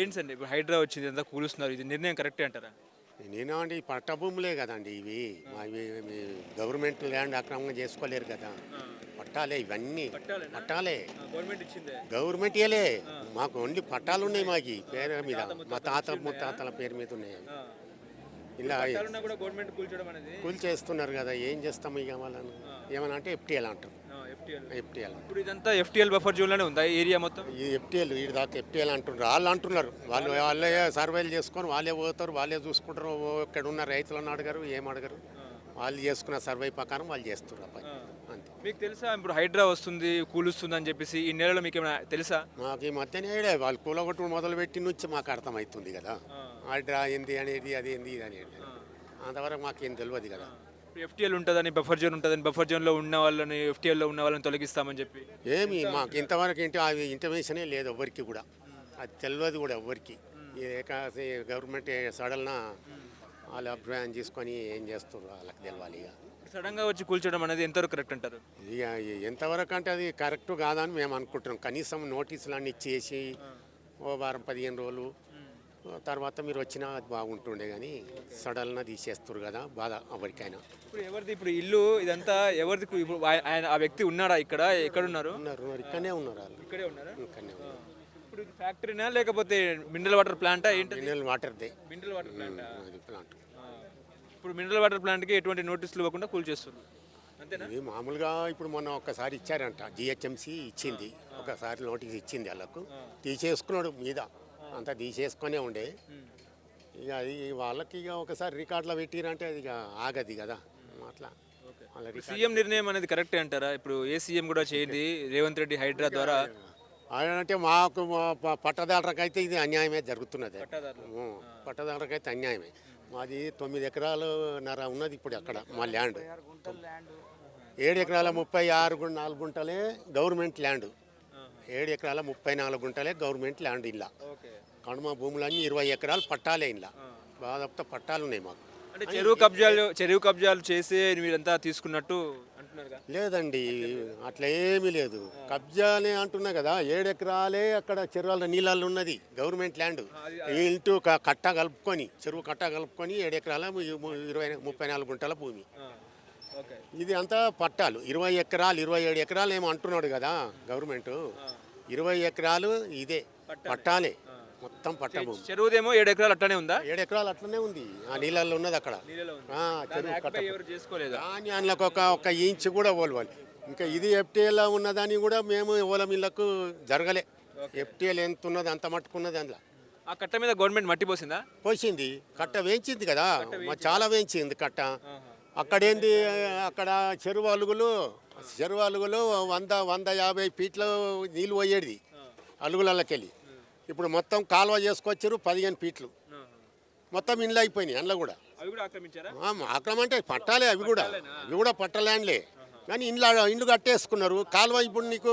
ఏంటి సార్ ఇప్పుడు హైడ్రా వచ్చింది అంతా కూలుస్తున్నారు, ఇది నిర్ణయం కరెక్టే అంటారా? నేనేమంటే ఈ పట్ట భూములే కదండి ఇవి. ఇవి గవర్నమెంట్ ల్యాండ్ అక్రమంగా చేసుకోలేరు కదా. పట్టాలే ఇవన్నీ. పట్టాలేనా? పట్టాలే గవర్నమెంట్ ఇచ్చిందే. గవర్నమెంట్ ఇయలే. మాకు ఓన్లీ పట్టాలు ఉన్నాయి. మాకు పేరు మీద మా తాత ముత్తాతల పేరు మీద ఉన్నాయి. ఇలా పట్టాలున్నా కూడా గవర్నమెంట్ కూల్చడం అనేది కూలి చేస్తున్నారు కదా. ఏం చేస్తాం ఇక వాళ్ళని ఏమన్నా అంటే ఎఫ్టీఎల్ అంటారు. ఎఫ్టీఎల్ ఇప్పుడు ఇదంతా ఎఫ్టీఎల్ బఫర్ జోన్లోనే ఉందా ఈ ఏరియా మొత్తం? ఈ ఎఫ్టీఎల్ వీడి దాకా ఎఫ్టీఎల్ అంటున్నారు. వాళ్ళు అంటున్నారు. వాళ్ళే సర్వేలు చేసుకొని వాళ్ళే పోతారు, వాళ్ళే చూసుకుంటారు. ఇక్కడ ఉన్న రైతులను అడగరు, ఏం అడగరు. వాళ్ళు చేసుకున్న సర్వే ప్రకారం వాళ్ళు చేస్తారు ఆ పని. అంతే. మీకు తెలుసా ఇప్పుడు హైడ్రా వస్తుంది కూలుస్తుంది అని చెప్పేసి ఈ నెలలో మీకు ఏమైనా తెలుసా? మాకు ఈ మధ్యనే వాళ్ళు కూలగొట్టు మొదలుపెట్టి నుంచి మాకు అర్థమవుతుంది కదా. హైడ్రా ఏంది అనేది, అది ఏంది ఇది అనేది. అంతవరకు మాకేం తెలియదు కదా. ఎఫ్టీఎల్ ఉంటుందని బఫర్ జోన్ ఉంటుందని బఫర్ జోన్లో ఉన్న వాళ్ళని ఎఫ్టీఎల్లో ఉన్న వాళ్ళని తొలగిస్తామని చెప్పి ఏమి మాకు ఇంతవరకు అది ఇంటర్మేషనే లేదు ఎవ్వరికి కూడా. అది తెలియదు కూడా ఎవ్వరికి. గవర్నమెంట్ సడల్న వాళ్ళు అభిప్రాయం తీసుకొని ఏం చేస్తారు వాళ్ళకి తెలియాలి. ఇక సడన్గా వచ్చి కూల్చడం అనేది ఎంతవరకు కరెక్ట్ అంటారు? ఇక ఎంతవరకు అంటే అది కరెక్ట్ కాదని మేము అనుకుంటున్నాం. కనీసం నోటీసులు అన్నీ ఇచ్చేసి ఓ వారం 15 రోజులు తర్వాత మీరు వచ్చినా అది బాగుంటుండే, కానీ సడల్న తీసేస్తారు కదా. బాధ ఎవరికైనా. ఇప్పుడు ఎవరిది ఇప్పుడు ఇల్లు ఇదంతా ఎవరిది? ఇప్పుడు ఆయన ఆ వ్యక్తి ఉన్నాడా ఇక్కడ? ఎక్కడున్నారు? ఉన్నారు ఇక్కడనే ఉన్నారు వాళ్ళు. ఇక్కడే ఉన్నారా? ఇక్కడనే ఉన్నారు. ఇప్పుడు ఇది ఫ్యాక్టరీనా లేకపోతే మినరల్ వాటర్ ప్లాంటా ఏంటి? మినరల్ వాటర్దే. మినరల్ వాటర్ ప్లాంటా? అది ప్లాంట్. ఇప్పుడు మినరల్ వాటర్ ప్లాంట్కి ఎటువంటి నోటీసులు ఇవ్వకుండా కూల్చేస్తున్నారు అంతేనా? ఇది మామూలుగా ఇప్పుడు మొన్న ఒక్కసారి ఇచ్చారంట. జిహెచ్ఎంసీ ఇచ్చింది, ఒకసారి నోటీస్ ఇచ్చింది వాళ్ళకు. తీసేసుకున్నాడు మీద అంతా తీసేసుకునే ఉండే. ఇక అది వాళ్ళకి ఇక ఒకసారి రికార్డులో పెట్టిరంటే అది ఇక ఆగది కదా. అట్లా సీఎం నిర్ణయం అనేది కరెక్టే అంటారా? ఇప్పుడు ఏ సీఎం కూడా చేయండి రేవంత్ రెడ్డి హైడ్రా ద్వారా అంటే మాకు పట్టదారులకైతే ఇది అన్యాయమే జరుగుతున్నది. పట్టదారులకైతే అన్యాయమే. మాది 9 ఎకరాలున్నర ఉన్నది ఇప్పుడు అక్కడ మా ల్యాండ్. 7 ఎకరాల 36 గుంటలే గవర్నమెంట్ ల్యాండ్. 7 ఎకరాల 34 గుంటలే గవర్నమెంట్ ల్యాండ్. ఇలా కనుమ భూములన్నీ 20 ఎకరాలు పట్టాలే. ఇలా బాగా పట్టాలు ఉన్నాయి మాకు. అంటే చెరువు కబ్జాలు చేసి మీరంతా తీసుకున్నట్టు అంటున్నారు? లేదండి, అట్లా ఏమీ లేదు. కబ్జానే అంటున్నా కదా. 7 ఎకరాలే అక్కడ చెరువుల నీళ్ళల్లో ఉన్నది గవర్నమెంట్ ల్యాండ్. ఇంటూ కట్ట కలుపుకొని, చెరువు కట్ట కలుపుకొని 7 ఎకరాల 34 గుంటల భూమి. ఇది అంతా పట్టాలు. 20 ఎకరాలు 27 ఎకరాలు ఏమో అంటున్నాడు కదా గవర్నమెంట్. 20 ఎకరాలు ఇదే పట్టాలే, మొత్తం పట్ట భూమి. చెరువుదేమో 7 ఎకరాలు అట్లనే ఉందా? 7 ఎకరాలు అట్లనే ఉంది. ఆ నీళ్ళల్లో ఉన్నది అక్కడ. చెరువు కట్ట కానీ అందులోకి ఒక ఇంచు కూడా ఓలవాలి. ఇంకా ఇది ఎఫ్టీఎల్ ఉన్నదని కూడా మేము ఓలం ఇళ్ళకు జరగలే. ఎఫ్టీఎల్ ఎంత ఉన్నది అంత మట్టుకున్నది. అందులో ఆ కట్ట మీద గవర్నమెంట్ మట్టి పోసిందా? పోసింది. కట్ట వేయించింది కదా, చాలా వేయించింది కట్ట. అక్కడేంటి, అక్కడ చెరువు అలుగులు 100-150 ఫీట్లు నీళ్ళు పోయేది అలుగులకి వెళ్ళి. ఇప్పుడు మొత్తం కాలువ చేసుకొచ్చారు 15 ఫీట్లు. మొత్తం ఇండ్లు అయిపోయినాయి. అందులో కూడా ఆక్రమణ అంటే పట్టాలే. అవి కూడా పట్టలేండ్లే, కానీ ఇండ్లు కట్టేసుకున్నారు. కాలువ ఇప్పుడు నీకు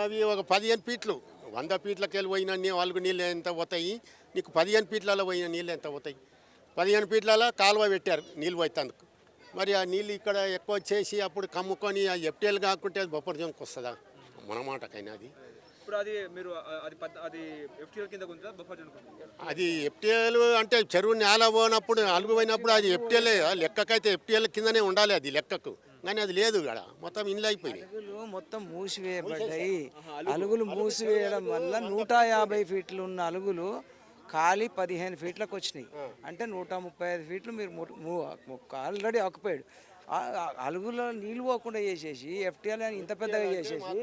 అవి ఒక 15 ఫీట్లు 100 ఫీట్లకి వెళ్ళి పోయిన వాళ్ళకు నీళ్ళు ఎంత పోతాయి? నీకు 15 ఫీట్లలో పోయిన నీళ్ళు ఎంత పోతాయి? 15 ఫీట్లలో కాలువ పెట్టారు నీళ్ళు పోయేందుకు. మరి ఆ నీళ్ళు ఇక్కడ ఎక్కువ వచ్చేసి అప్పుడు కమ్ముకొని ఆ ఎఫ్టీఎల్ కాకుంటే అది బొప్పర్ జోన్కి వస్తుందా? మన మాటకైనా అది అది ఎఫ్టీఎల్ అంటే చెరువు నేల పోయినప్పుడు అలుగు పోయినప్పుడు అది ఎఫ్టీఎల్ లెక్కకైతే ఎఫ్టీఎల్ కిందనే ఉండాలి అది లెక్కకు. కానీ అది లేదు కదా, మొత్తం ఇండ్లు అయిపోయినాయి. మొత్తం మూసివేయబడ్డాయి. అలుగులు మూసివేయడం వల్ల 150 ఫీట్లు ఉన్న అలుగులు ఖాళీ 15 ఫీట్లకు వచ్చినాయి. అంటే 135 ఫీట్లు మీరు ఆల్రెడీ ఆక్యుపైడ్. అలుగులో నీళ్ళు పోకుండా చేసేసి ఎఫ్టీఎల్ అని ఇంత పెద్దగా చేసేసి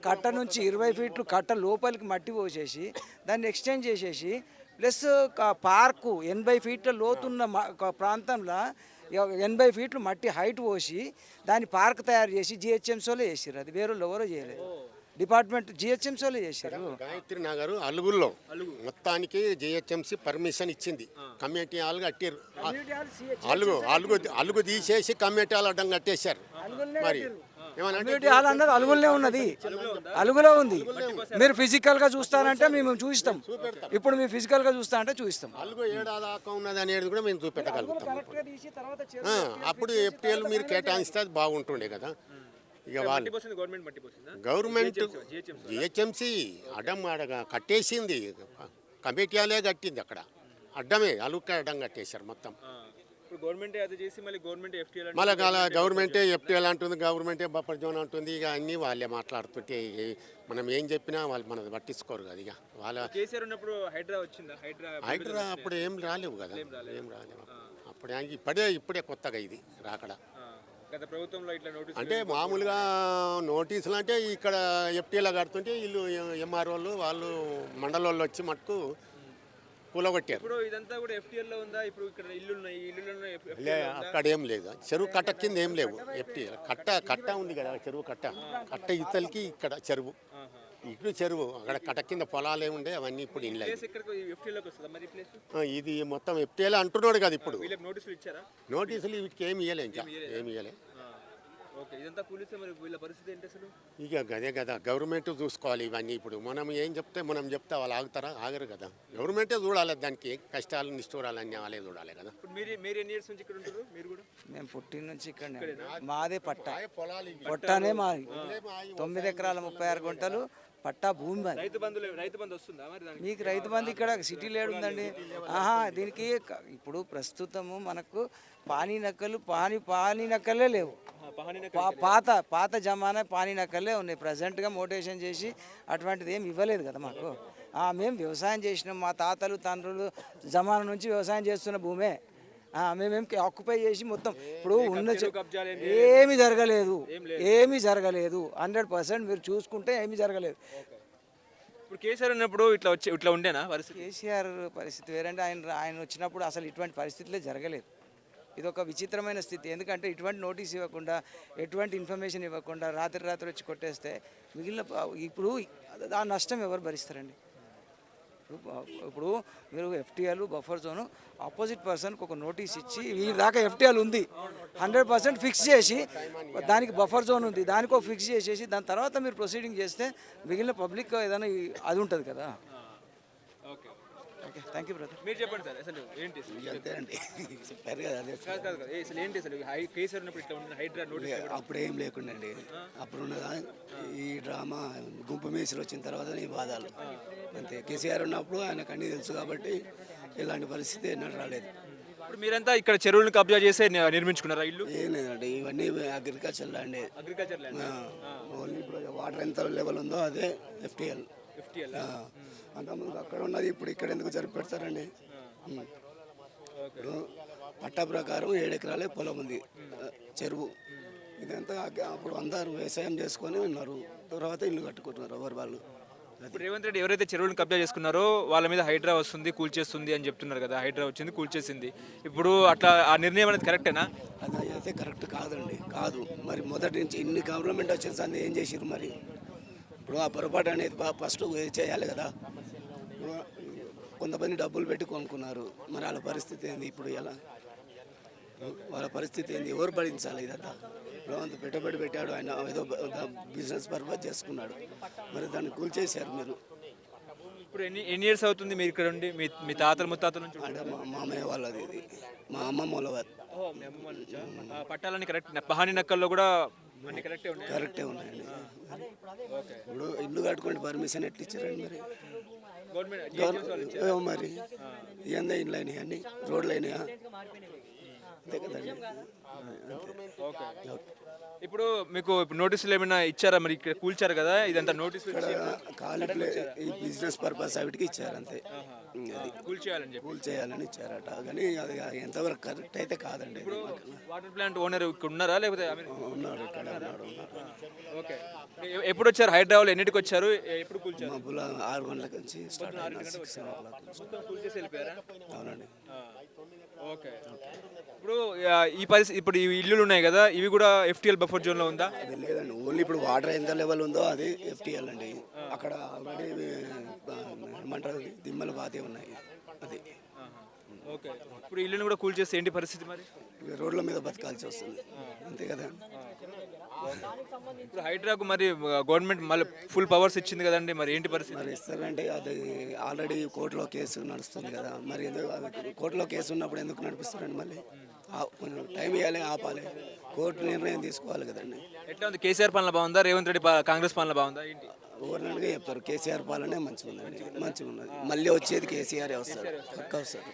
కట్ట నుంచి 20 ఫీట్లు కట్ట లోపలికి మట్టి పోసేసి దాన్ని ఎక్స్టెండ్ చేసేసి ప్లస్ పార్కు 80 ఫీట్ల లోతున్న ప్రాంతంలో 80 ఫీట్లు మట్టి హైట్ పోసి దాన్ని పార్క్ తయారు చేసి జిహెచ్ఎంసీలో చేసారు. అది వేరే ఎవరో చేయలేదు, డిపార్ట్మెంట్ జిహెచ్ఎంసీలో చేశారు. గాయత్రి నగర్ అలుగుల్లో మొత్తానికి జిహెచ్ఎంసీ పర్మిషన్ ఇచ్చింది. కమిటీ హాల్ కట్టారు. అలుగు తీసేసి కమిటీ హాల్ అడ్డం కట్టేశారు. మరి కమ్యూనిటీ హాల్ అన్నది అలుగులోనే ఉన్నది, అలుగులో ఉంది. మీరు ఫిజికల్ గా చూస్తారంటే మేము చూపిస్తాం. ఇప్పుడు మీరు ఫిజికల్ గా చూస్తా అంటే చూపిస్తాం. అలుగు ఏడాదాకా ఉన్నది అనేది కూడా మేము చూపెట్టగలుగుతాం. అప్పుడు ఎఫ్టీఎల్ మీరు కేటాయిస్తే అది బాగుంటుండే కదా. ఇక వాళ్ళు గవర్నమెంట్ జిహెచ్ఎంసీ అడ్డం కట్టేసింది. కమిటీలే కట్టింది అక్కడ అడ్డమే అలుక్క అడ్డం కట్టేశారు మొత్తం. ఇప్పుడు గవర్నమెంటే అది చేసి మళ్ళీ గవర్నమెంట్ ఎఫ్టీఎల్ మళ్ళీ గవర్నమెంటే ఎఫ్టీఎల్ అంటుంది, గవర్నమెంటే బఫర్ జోన్ అంటుంది. ఇక అన్నీ వాళ్ళే మాట్లాడుతుంటే మనం ఏం చెప్పినా వాళ్ళు మనది పట్టించుకోరు కదా. ఇక వాళ్ళ కేసీఆర్ ఉన్నప్పుడు హైడ్రా వచ్చిందా? హైడ్రా అప్పుడు ఏం రాలేవు కదా, ఏం రాలేవు అప్పుడు. ఇప్పుడే కొత్తగా ఇది రాకడ. గత ప్రభుత్వంలో ఇట్లా నోటీస్ అంటే మామూలుగా నోటీసులు అంటే ఇక్కడ ఎఫ్టీలో కడుతుంటే వీళ్ళు ఎంఆర్ఓలు వాళ్ళు మండలంలో వచ్చి మటుకు కూలగొట్టారు. ఇప్పుడు ఇదంతా కూడా ఎఫ్టీఎల్ లో ఉందా? ఇప్పుడు ఇక్కడ ఇల్లు ఉన్నాయి, ఈ ఇల్లులు ఉన్నాయి, అక్కడ ఏం లేదు, చెరువు కట్ట కింద ఏం లేవు. ఎఫ్టీఎల్ కట్ట ఉంది కదా, చెరువు కట్ట ఇతలకి ఇక్కడ చెరువు, ఇటు చెరువు, అక్కడ కట్ట కింద పొలాలు ఏముండే అవన్నీ ఇప్పుడు ఇల్లు. ఇది మొత్తం ఎఫ్టీఎల్ అంటున్నాడు కదా ఇప్పుడు. నోటీసులు ఇచ్చారా? నోటీసులు వీటికి ఏమి ఇవ్వలే, ఇంకా ఏమి ఇవ్వలే. ఇదంతా కూలిస్తే మరి వీళ్ళ పరిస్థితి ఏంటి అసలు? ఇక అదే కదా, గవర్నమెంట్ చూసుకోవాలి ఇవన్నీ. ఇప్పుడు మనం ఏం చెప్తే వాళ్ళు ఆగుతారా? ఆగరు కదా. గవర్నమెంటే చూడాలి దానికి, కష్టాలు నిష్ఠూరాలన్నీ వాళ్ళే చూడాలి కదా. ఇప్పుడు మీరు ఎన్ని ఇయర్స్ నుంచి ఇక్కడ ఉంటారు? మీరు కూడా? మేము పుట్టిన నుంచి ఇక్కడ మాదే పట్ట, పొలాలు పొట్టనే మాది. 9 ఎకరాల 36 గుంటలు పట్టా భూమి మాది. రైతు బంధు వస్తుందా మరి దానికి? మీకు రైతు బంధు ఇక్కడ సిటీలో ఏడుందండి? దీనికి ఇప్పుడు ప్రస్తుతము మనకు పానీ నక్కలే లేవు. పాత జమానా పానీ నక్కలే ఉన్నాయి. ప్రజెంట్గా మోటేషన్ చేసి అటువంటిది ఏమి ఇవ్వలేదు కదా మాకు. మేము వ్యవసాయం చేసినాం, మా తాతలు తండ్రులు జమానా నుంచి వ్యవసాయం చేస్తున్న భూమే. మేమేం ఆక్యుపై చేసి మొత్తం ఇప్పుడు ఉన్న ఏమీ జరగలేదు, 100% మీరు చూసుకుంటే ఏమీ జరగలేదు. ఇప్పుడు కేసీఆర్ ఉన్నప్పుడు ఇట్లా ఉండేనా పరిస్థితి? కేసీఆర్ పరిస్థితి వేరంటే ఆయన వచ్చినప్పుడు అసలు ఇటువంటి పరిస్థితులే జరగలేదు. ఇది ఒక విచిత్రమైన స్థితి. ఎందుకంటే ఇటువంటి నోటీస్ ఇవ్వకుండా, ఎటువంటి ఇన్ఫర్మేషన్ ఇవ్వకుండా రాత్రి వచ్చి కొట్టేస్తే మిగిలిన ఇప్పుడు ఆ నష్టం ఎవరు భరిస్తారండి? ఇప్పుడు మీరు ఎఫ్టీఎల్ బఫర్ జోన్ ఆపోజిట్ పర్సన్కి ఒక నోటీస్ ఇచ్చి ఈ దాకా ఎఫ్టీఎల్ ఉంది 100% ఫిక్స్ చేసి, దానికి బఫర్ జోన్ ఉంది దానికి ఫిక్స్ చేసేసి దాని తర్వాత మీరు ప్రొసీడింగ్ చేస్తే మిగిలిన పబ్లిక్ ఏదైనా అది ఉంటుంది కదా. Okay, thank you brother. మీరు చెప్పండి సార్, అసలు ఏంటి? అంతే అండి, చెప్పారు కదా. అసలు ఏంటి అసలు కేసీఆర్ ఉన్నప్పుడు ఇట్లా ఉన్న హైడ్రా నోటీస్? అప్పుడు ఏం లేకుండా అండి. అప్పుడు ఉన్నదా ఈ డ్రామా గుంపు మేసులు వచ్చిన తర్వాత ఈ బాధలు అంతే. కేసీఆర్ ఉన్నప్పుడు ఆయనకు అన్నీ తెలుసు కాబట్టి ఇలాంటి పరిస్థితి ఎన్నడూ రాలేదు. ఇప్పుడు మీరంతా ఇక్కడ చెరువులను కబ్జా చేసి నిర్మించుకున్నారా ఇల్లు? ఏం లేదండి, ఇవన్నీ agriculture land. Agriculture land only ఇప్పుడు వాటర్ ఎంత లెవెల్ ఉందో అదే ఎఫ్టీఎల్. అంతకుముందు అక్కడ ఉన్నది ఇప్పుడు ఇక్కడ ఎందుకు జరిపెడతారండి? ఇప్పుడు పట్టా ప్రకారం 7 ఎకరాలే పొలం ఉంది, చెరువు. ఇదంతా అప్పుడు అందరూ వ్యవసాయం చేసుకొని ఉన్నారు, తర్వాత ఇల్లు కట్టుకుంటున్నారు ఎవరు వాళ్ళు. ఇప్పుడు రేవంత్ రెడ్డి ఎవరైతే చెరువులను కబ్జా చేసుకున్నారో వాళ్ళ మీద హైడ్రా వస్తుంది, కూల్చేస్తుంది అని చెప్తున్నారు కదా. హైడ్రా వచ్చింది, కూల్చేసింది. ఇప్పుడు అట్లా ఆ నిర్ణయం అనేది కరెక్టేనా? అది అయితే కరెక్ట్ కాదండి, కాదు. మరి మొదటి నుంచి ఇన్ని గవర్నమెంట్ వచ్చేసింది, ఏం చేసారు మరి? ఇప్పుడు ఆ పొరపాటు అనేది ఫస్ట్ చేయాలి కదా. కొంతమంది డబ్బులు పెట్టి కొనుక్కున్నారు, మరి వాళ్ళ పరిస్థితి ఏంది ఇప్పుడు? ఎలా వాళ్ళ పరిస్థితి ఏంది? ఎవరు భరించాలి ఇదంతా? ఇప్పుడు అంత పెట్టుబడి పెట్టాడు ఆయన, ఏదో బిజినెస్ పర్పస్ చేసుకున్నాడు, మరి దాన్ని కూల్చేశారు మీరు. ఇప్పుడు ఎన్ని ఇయర్స్ అవుతుంది మీరు ఇక్కడ ఉండి? మీ తాతలు ముత్తాతల నుంచి? అంటే మా మామయ్య వాళ్ళది, ఇది మా అమ్మమ్మ వాళ్ళది. పట్టాలని కరెక్ట్, పహాని నక్కల్లో కూడా కరెక్టే ఉన్నాయండి. ఇప్పుడు ఇల్లు కట్టుకుంటే పర్మిషన్ ఎట్లా ఇచ్చారండి మరి? మరి ఏందా ఇల్లు అయినాయి, అన్ని రోడ్లు అయినాయా? అంతే కదండి. ఇప్పుడు మీకు నోటీసులు ఏమైనా ఇచ్చారా మరి? ఇక్కడ కూల్చారు కదా, ఇదంతా నోటీసు ఇక్కడ ఖాళీ ఈ బిజినెస్ పర్పస్ వాటికి ఇచ్చారు అంతే. అది కూల్ చేయాలని ఇచ్చారట, కానీ అది ఎంతవరకు కరెక్ట్ అయితే కాదండి. వాటర్ ప్లాంట్ ఓనర్ ఇక్కడ ఉన్నారా లేకపోతే? ఉన్నాడు, ఇక్కడ ఉన్నాడు. ఓకే, ఎప్పుడు వచ్చారు హైదరాబాద్? ఎన్నిటికి వచ్చారు? ఎప్పుడు కూల్చారు? మబ్బుల 6 గంటల నుంచి స్టార్ట్ వెళ్ళిపోయారా? అవునండి. ఓకే, ఇప్పుడు ఈ పరిస్థితి, ఇప్పుడు ఈ ఇల్లులు ఉన్నాయి కదా, ఇవి కూడా ఎఫ్టీఎల్ బఫర్ జోన్లో ఉందా? అది లేదండి, ఓన్లీ ఇప్పుడు వాటర్ ఎంత లెవెల్ ఉందో అది ఎఫ్టీఎల్ అండి. అక్కడ ఆల్రెడీ ఏమంటారు దిమ్మలు బాధే ఉన్నాయి, అది. ఓకే, ఇప్పుడు ఇల్లుని కూడా కూల్చేస్తే ఏంటి పరిస్థితి మరి? రోడ్ల మీద బతకాల్సి వస్తుంది, అంతే కదా. ఇప్పుడు హైడ్రాకు మరి గవర్నమెంట్ మళ్ళీ ఫుల్ పవర్స్ ఇచ్చింది కదండి, మరి ఏంటి పరిస్థితి? మరి ఇస్తారంటే అది ఆల్రెడీ కోర్టులో కేసు నడుస్తుంది కదా, మరి ఎందుకు కోర్టులో కేసు ఉన్నప్పుడు ఎందుకు నడిపిస్తారండి? మళ్ళీ కొంచెం టైం ఇవ్వాలి, ఆపాలి, కోర్టు నిర్ణయం తీసుకోవాలి కదండి. ఎట్లా ఉంది? కేసీఆర్ పాలన బాగుందా, రేవంత్ రెడ్డి కాంగ్రెస్ పాలన బాగుందా, ఏంటి? ఓవర్నల్గా చెప్తారు కేసీఆర్ పాలనే మంచిగా ఉందండి, మంచిగా ఉన్నది. మళ్ళీ వచ్చేది కేసీఆర్ వస్తాడు, పక్కా వస్తాడు.